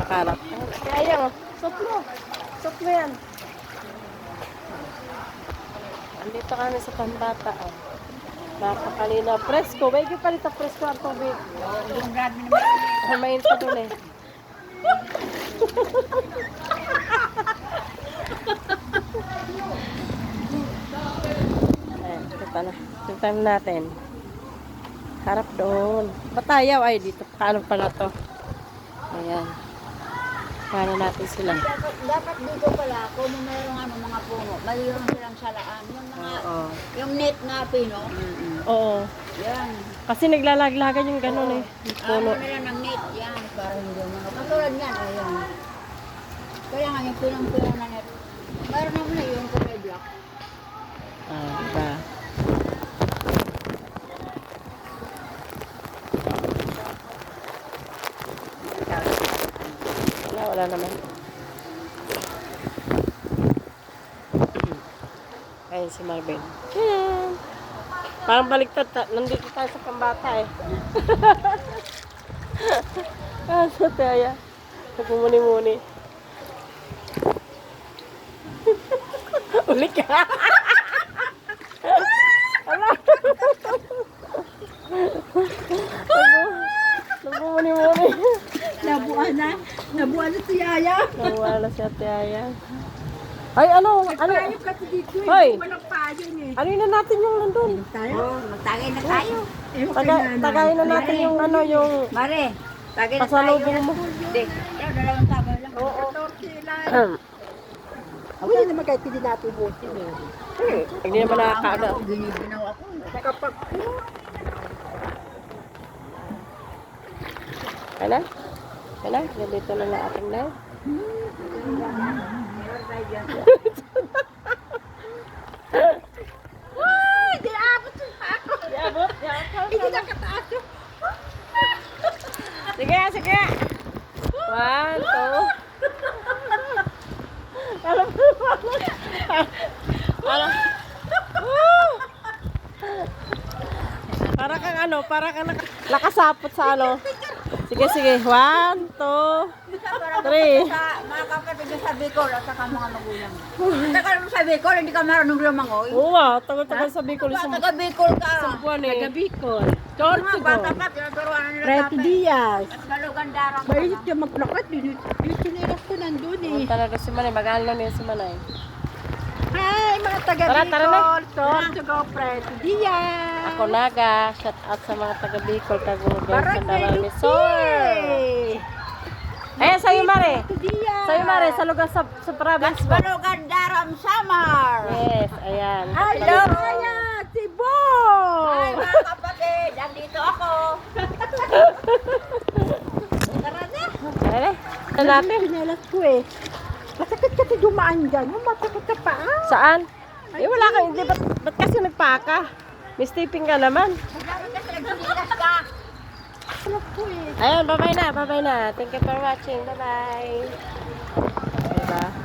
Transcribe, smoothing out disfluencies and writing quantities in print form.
makalat. Kaya, soplo. Soplo yan. Andito kami sa Pambata. Oh. Napakalina. Presko. May palit na presko ang tubig. Yung brad mo naman. Mayin pa doon eh. Ayan, ito na. Yung time natin. Harap doon. Batayaw ay dito. Paano pala to? Ayan. Paano natin sila? Dapat dito pala, kung mayroong mga puno, mayroon silang salaan. Yung mga, Oo. yung net na pino. Oo. Yan. Kasi naglalaglagan yung gano'n eh. Yung puno. Ano nila ng net, yan. Para hindi mga katulad yan. Ayan. Kaya nga yung pinang-pino na net. Mayroon naman na yung kulay black. Ah, diba? Wala naman. Ayun si Marvin. Yan. Parang baliktad. Nandito tayo sa Pambata eh. Ah, sa taya. Nagmumuni-muni. Uli ka. Ala. Nagmumuni-muni. Nabuan na si Yaya. Nawala si Ate Aya. Ay, ano? Payo kasi dito eh. Hoy! Walang payo eh. Ano na natin yung nandun? Tayo? Magtagay na tayo. Tagayin na natin yung ano, yung Mare, tagay na tayo. pasalubong mo. Hindi. Dalawang tagay lang. Oo. Hindi naman kahit hindi natin buti eh. Hindi naman nakakaano. Giniginaw ako. Kapag Kaya na? Kaya na? Ganito na lang ating live. Ay, di abot ako. Di abot? Di abot? Hindi nakataas ko. Sige, sige. 1, 2. Alam mo. Alam. Para kang ano, para kang nakasapot sa ano. Sige, sige. 1, 2, 3. Mga kapatid sa Bicol at saka mga magulang. Tagal mo sa Bicol, hindi ka marunong lumangoy. Oo nga, tagal-tagal sa Bicol. Taga Bicol ka. Isang buwan eh. Bicol. Mga bata pa, tinuturuan na nila Reto Diaz. At galugandarang ka Mahilig na. siya magplakat. Yung sinilas ko nandun eh. Punta na si Manay. Mag-aaral na si Manay. Hi mga taga Tara, tara na. Bicol. Torn to go Reto Diaz. Ako Naga. Shout out sa mga taga Bicol. Tagugan sa Barangay Davao Resort. Lupie. Ayan, sa'yo Mare. Reto Diaz. Sa'yo Mare, sa lugar sa province mo. Galugandarang Samar. Yes, ayan. Hello. Kaya, si Ay, Boy. mga kapatid, andito ako. Tara na. Tara na. Ito natin. Sinilas ko eh. Masakit kasi dumaan dyan. Yung masakit sa paa. Saan? Eh, wala ka. Hindi, ba't kasi nagpaka? May stepping ka naman. Lagi kasi nagsilas ka. Alam ko eh. Ayan, bye-bye na. Bye-bye na. Thank you for watching. Bye-bye. Diba?